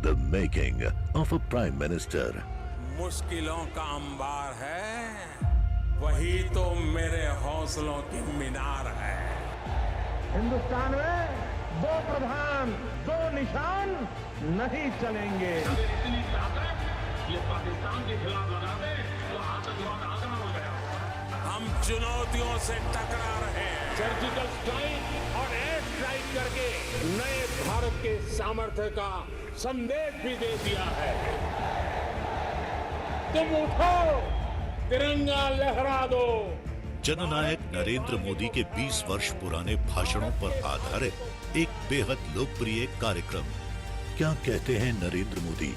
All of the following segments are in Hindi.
The making of a Prime Minister. मुश्किलों का अंबार है, वही तो मेरे हौसलों की मीनार है। हिंदुस्तान में दो प्रधान दो निशान नहीं चलेंगे। इतनी ताकत ये पाकिस्तान के खिलाफ लगा दे तो आतंकवाद आसान हो गया। हम चुनौतियों से टकरा रहे हैं। सर्जिकल स्ट्राइक और एयर स्ट्राइक करके नए भारत के सामर्थ्य का संदेश भी दे दिया है। तुम उठो, तिरंगा लहरा दो। जननायक नरेंद्र मोदी के 20 वर्ष पुराने भाषणों पर आधारित एक बेहद लोकप्रिय कार्यक्रम। क्या कहते हैं नरेंद्र मोदी?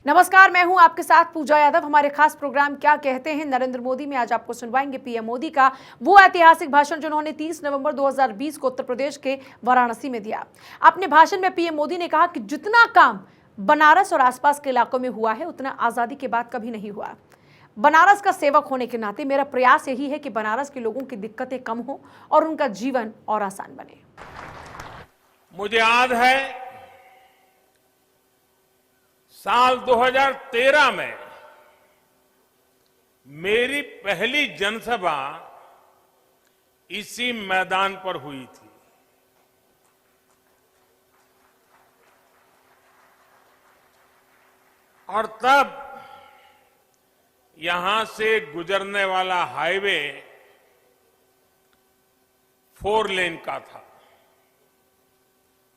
नमस्कार, मैं हूं आपके साथ पूजा यादव। हमारे खास प्रोग्राम क्या कहते हैं नरेंद्र मोदी में आज आपको सुनवाएंगे पीएम मोदी का वो ऐतिहासिक भाषण जिन्होंने 30 नवंबर 2020 को उत्तर प्रदेश के वाराणसी में दिया। अपने भाषण में पीएम मोदी ने कहा कि जितना काम बनारस और आसपास के इलाकों में हुआ है उतना आजादी के बाद कभी नहीं हुआ। बनारस का सेवक होने के नाते मेरा प्रयास यही है कि बनारस के लोगों की दिक्कतें कम हो और उनका जीवन और आसान बने। मुझे याद है साल 2013 में मेरी पहली जनसभा इसी मैदान पर हुई थी। और तब यहां से गुजरने वाला हाईवे 4 लेन का था।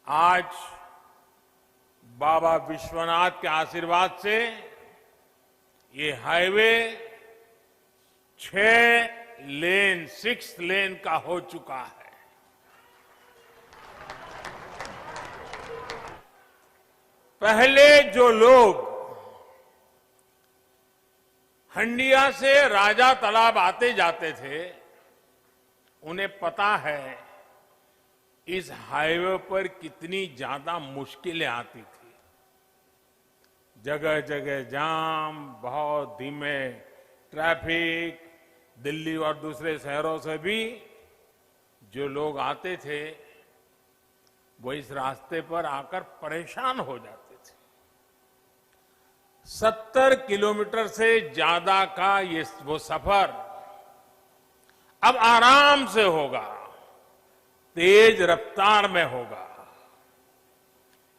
आज बाबा विश्वनाथ के आशीर्वाद से ये हाईवे 6 लेन का हो चुका है। पहले जो लोग हंडिया से राजा तालाब आते जाते थे उन्हें पता है इस हाईवे पर कितनी ज्यादा मुश्किलें आती थी। जगह जगह जाम, बहुत धीमे ट्रैफिक, दिल्ली और दूसरे शहरों से भी जो लोग आते थे वो इस रास्ते पर आकर परेशान हो जाते थे। 70 किलोमीटर से ज्यादा का वो सफर अब आराम से होगा, तेज रफ्तार में होगा।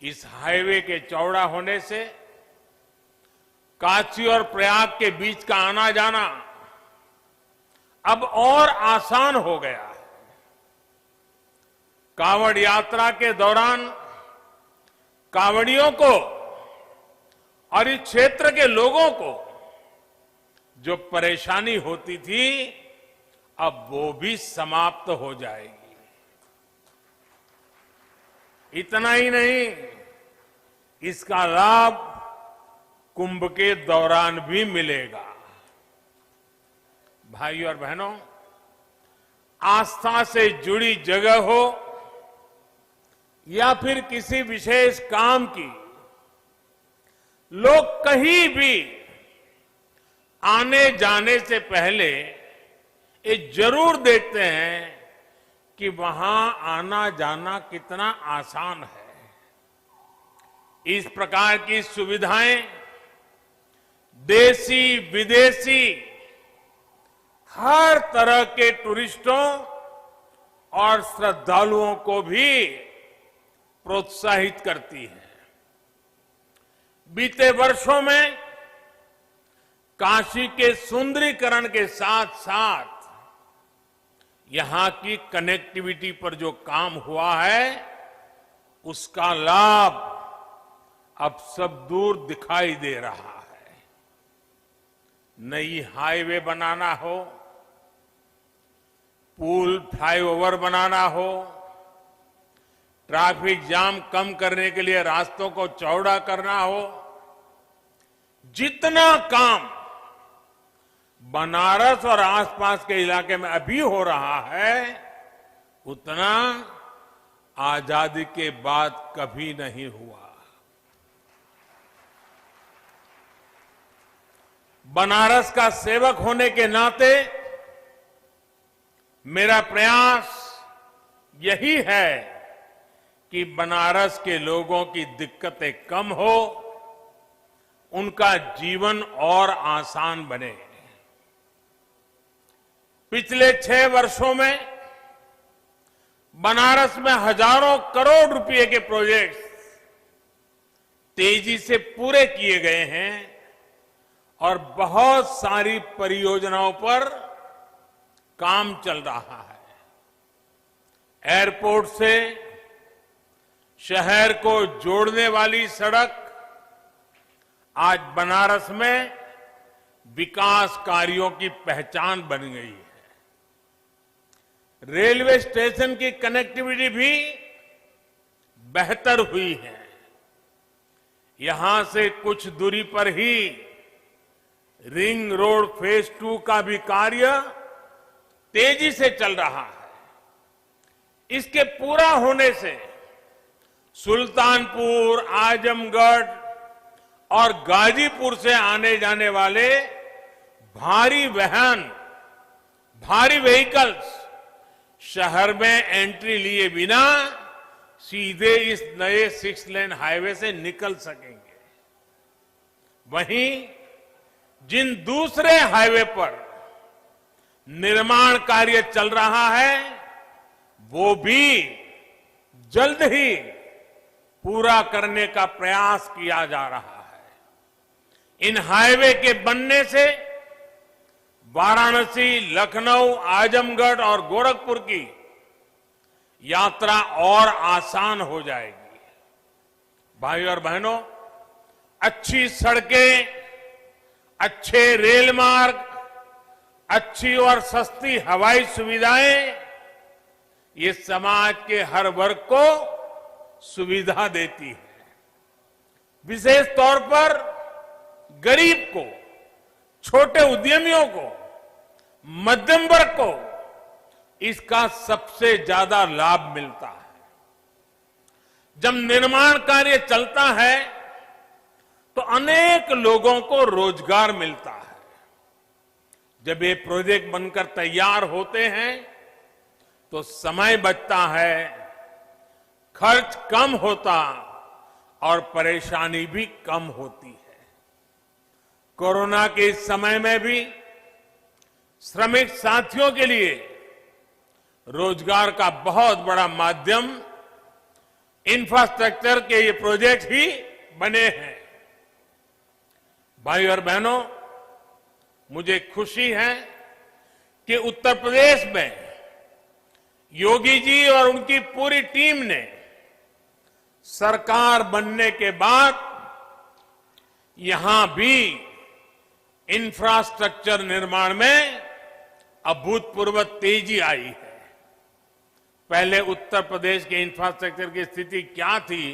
इस हाईवे के चौड़ा होने से काशी और प्रयाग के बीच का आना जाना अब और आसान हो गया है। कांवड़ यात्रा के दौरान कांवड़ियों को और इस क्षेत्र के लोगों को जो परेशानी होती थी अब वो भी समाप्त हो जाएगी। इतना ही नहीं, इसका लाभ कुंभ के दौरान भी मिलेगा। भाइयों और बहनों, आस्था से जुड़ी जगह हो या फिर किसी विशेष काम की, लोग कहीं भी आने जाने से पहले ये जरूर देखते हैं कि वहां आना जाना कितना आसान है। इस प्रकार की सुविधाएं देशी विदेशी हर तरह के टूरिस्टों और श्रद्धालुओं को भी प्रोत्साहित करती है। बीते वर्षों में काशी के सुंदरीकरण के साथ साथ यहां की कनेक्टिविटी पर जो काम हुआ है उसका लाभ अब सब दूर दिखाई दे रहा है। नई हाईवे बनाना हो, पुल फ्लाईओवर बनाना हो, ट्रैफिक जाम कम करने के लिए रास्तों को चौड़ा करना हो, जितना काम बनारस और आसपास के इलाके में अभी हो रहा है उतना आजादी के बाद कभी नहीं हुआ। बनारस का सेवक होने के नाते मेरा प्रयास यही है कि बनारस के लोगों की दिक्कतें कम हो, उनका जीवन और आसान बने। पिछले 6 वर्षों में बनारस में हजारों करोड़ रुपए के प्रोजेक्ट्स तेजी से पूरे किए गए हैं और बहुत सारी परियोजनाओं पर काम चल रहा है। एयरपोर्ट से शहर को जोड़ने वाली सड़क आज बनारस में विकास कार्यों की पहचान बन गई है। रेलवे स्टेशन की कनेक्टिविटी भी बेहतर हुई है। यहां से कुछ दूरी पर ही रिंग रोड फेज 2 का भी कार्य तेजी से चल रहा है। इसके पूरा होने से सुल्तानपुर, आजमगढ़ और गाजीपुर से आने जाने वाले भारी वाहन, भारी व्हीकल्स शहर में एंट्री लिए बिना सीधे इस नए 6 लेन हाईवे से निकल सकेंगे। वहीं जिन दूसरे हाईवे पर निर्माण कार्य चल रहा है, वो भी जल्द ही पूरा करने का प्रयास किया जा रहा है। इन हाईवे के बनने से वाराणसी, लखनऊ, आजमगढ़ और गोरखपुर की यात्रा और आसान हो जाएगी। भाइयों और बहनों, अच्छी सड़कें, अच्छे रेल मार्ग, अच्छी और सस्ती हवाई सुविधाएं ये समाज के हर वर्ग को सुविधा देती है। विशेष तौर पर गरीब को, छोटे उद्यमियों को, मध्यम वर्ग को इसका सबसे ज्यादा लाभ मिलता है। जब निर्माण कार्य चलता है तो अनेक लोगों को रोजगार मिलता है। जब ये प्रोजेक्ट बनकर तैयार होते हैं तो समय बचता है, खर्च कम होता और परेशानी भी कम होती है। कोरोना के इस समय में भी श्रमिक साथियों के लिए रोजगार का बहुत बड़ा माध्यम इंफ्रास्ट्रक्चर के ये प्रोजेक्ट ही बने हैं। भाइयों और बहनों, मुझे खुशी है कि उत्तर प्रदेश में योगी जी और उनकी पूरी टीम ने सरकार बनने के बाद यहां भी इंफ्रास्ट्रक्चर निर्माण में अभूतपूर्व तेजी आई है। पहले उत्तर प्रदेश के इंफ्रास्ट्रक्चर की स्थिति क्या थी,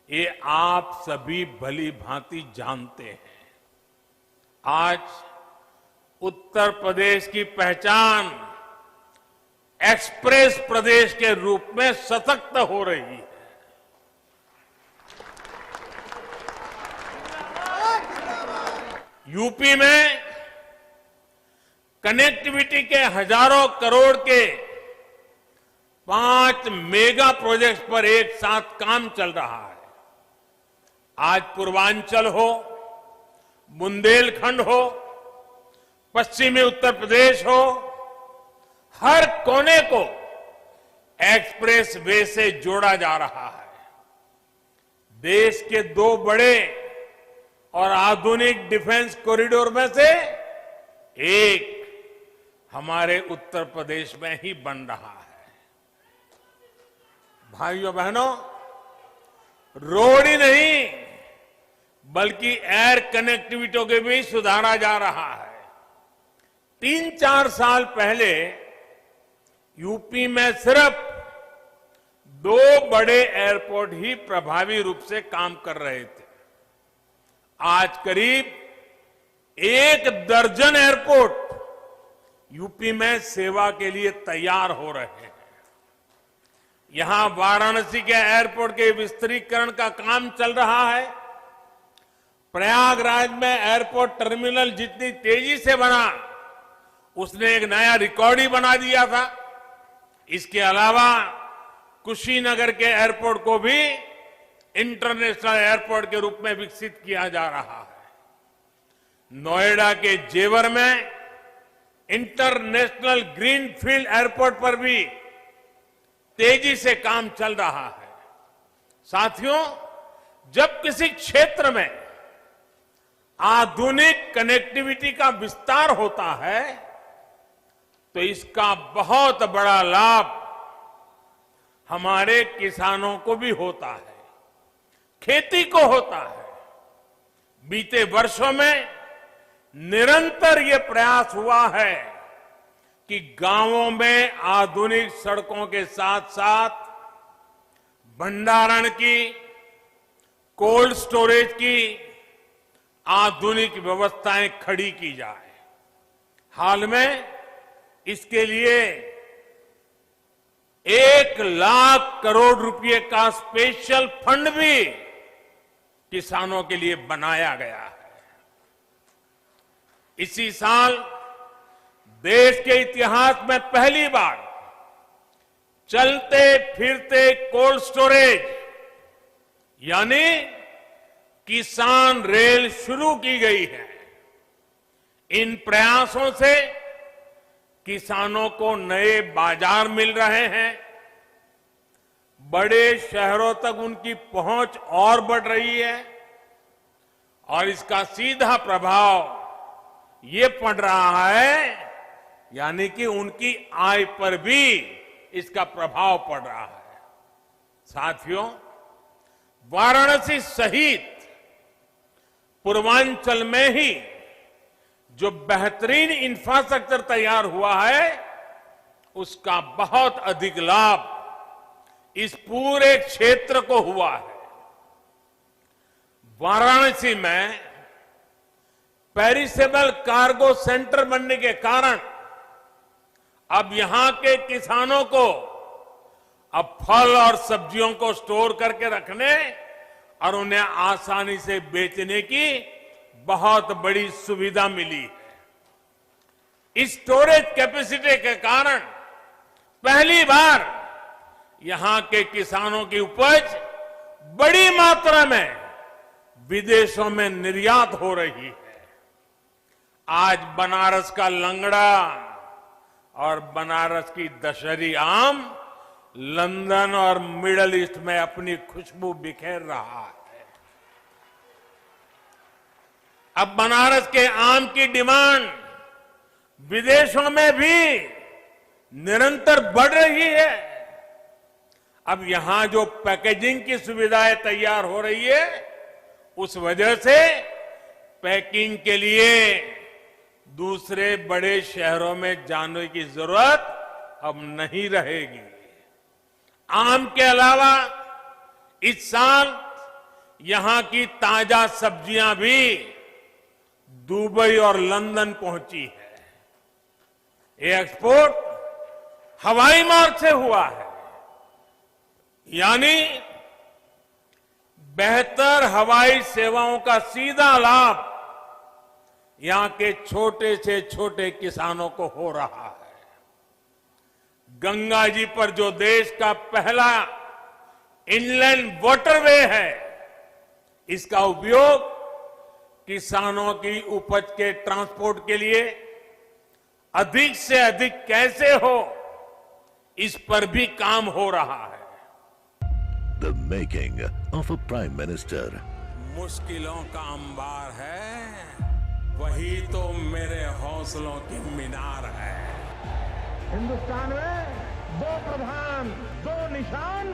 ये आप सभी भली भांति जानते हैं। आज उत्तर प्रदेश की पहचान एक्सप्रेस प्रदेश के रूप में सशक्त हो रही है। यूपी में कनेक्टिविटी के हजारों करोड़ के 5 मेगा प्रोजेक्ट्स पर एक साथ काम चल रहा है। आज पूर्वांचल हो, बुंदेलखंड हो, पश्चिमी उत्तर प्रदेश हो, हर कोने को एक्सप्रेस वे से जोड़ा जा रहा है। देश के 2 बड़े और आधुनिक डिफेंस कॉरिडोर में से एक हमारे उत्तर प्रदेश में ही बन रहा है। भाइयों बहनों, रोड ही नहीं बल्कि एयर कनेक्टिविटी को भी सुधारा जा रहा है। 3-4 साल पहले यूपी में सिर्फ 2 बड़े एयरपोर्ट ही प्रभावी रूप से काम कर रहे थे। आज करीब 1 दर्जन एयरपोर्ट यूपी में सेवा के लिए तैयार हो रहे हैं। यहां वाराणसी के एयरपोर्ट के विस्तारीकरण का काम चल रहा है। प्रयागराज में एयरपोर्ट टर्मिनल जितनी तेजी से बना, उसने एक नया रिकॉर्ड ही बना दिया था। इसके अलावा कुशीनगर के एयरपोर्ट को भी इंटरनेशनल एयरपोर्ट के रूप में विकसित किया जा रहा है। नोएडा के जेवर में इंटरनेशनल ग्रीनफील्ड एयरपोर्ट पर भी तेजी से काम चल रहा है। साथियों, जब किसी क्षेत्र में आधुनिक कनेक्टिविटी का विस्तार होता है तो इसका बहुत बड़ा लाभ हमारे किसानों को भी होता है, खेती को होता है। बीते वर्षों में निरंतर ये प्रयास हुआ है कि गांवों में आधुनिक सड़कों के साथ साथ भंडारण की, कोल्ड स्टोरेज की आधुनिक व्यवस्थाएं खड़ी की जाए। हाल में इसके लिए 1,00,000 करोड़ रुपए का स्पेशल फंड भी किसानों के लिए बनाया गया है। इसी साल देश के इतिहास में पहली बार चलते फिरते कोल्ड स्टोरेज यानी किसान रेल शुरू की गई है। इन प्रयासों से किसानों को नए बाजार मिल रहे हैं, बड़े शहरों तक उनकी पहुंच और बढ़ रही है और इसका सीधा प्रभाव ये पड़ रहा है यानी कि उनकी आय पर भी इसका प्रभाव पड़ रहा है। साथियों, वाराणसी सहित पूर्वांचल में ही जो बेहतरीन इंफ्रास्ट्रक्चर तैयार हुआ है उसका बहुत अधिक लाभ इस पूरे क्षेत्र को हुआ है। वाराणसी में पेरिसेबल कार्गो सेंटर बनने के कारण अब यहां के किसानों को अब फल और सब्जियों को स्टोर करके रखने और उन्हें आसानी से बेचने की बहुत बड़ी सुविधा मिली है। इस स्टोरेज कैपेसिटी के कारण पहली बार यहां के किसानों की उपज बड़ी मात्रा में विदेशों में निर्यात हो रही है। आज बनारस का लंगड़ा और बनारस की दशहरी आम लंदन और मिडल ईस्ट में अपनी खुशबू बिखेर रहा है। अब बनारस के आम की डिमांड विदेशों में भी निरंतर बढ़ रही है। अब यहां जो पैकेजिंग की सुविधाएं तैयार हो रही है उस वजह से पैकिंग के लिए दूसरे बड़े शहरों में जाने की जरूरत अब नहीं रहेगी। आम के अलावा इस साल यहां की ताजा सब्जियां भी दुबई और लंदन पहुंची है। ये एक्सपोर्ट हवाई मार्ग से हुआ है, यानी बेहतर हवाई सेवाओं का सीधा लाभ यहां के छोटे से छोटे किसानों को हो रहा है। गंगा जी पर जो देश का पहला इनलैंड वाटरवे है, इसका उपयोग किसानों की उपज के ट्रांसपोर्ट के लिए अधिक से अधिक कैसे हो, इस पर भी काम हो रहा है। The making of a Prime Minister. मुश्किलों का अंबार है, वही तो मेरे हौसलों की मीनार है। हिंदुस्तान में दो प्रधान, दो निशान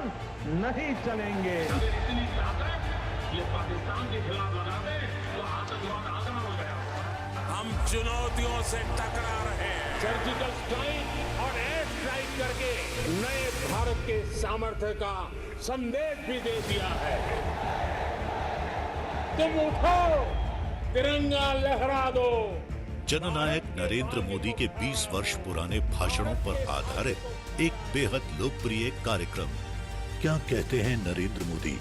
नहीं चलेंगे। इतनी ताकत ये पाकिस्तान के खिलाफ लगा दे तो आतंकवाद आसान हो गया। हम चुनौतियों से टकरा रहे हैं। सर्जिकल स्ट्राइक और एयर स्ट्राइक करके नए भारत के सामर्थ्य का संदेश भी दे दिया है। तुम उठो, तिरंगा लहरा दो। जननायक नरेंद्र मोदी के 20 वर्ष पुराने भाषणों पर आधारित एक बेहद लोकप्रिय कार्यक्रम क्या कहते हैं नरेंद्र मोदी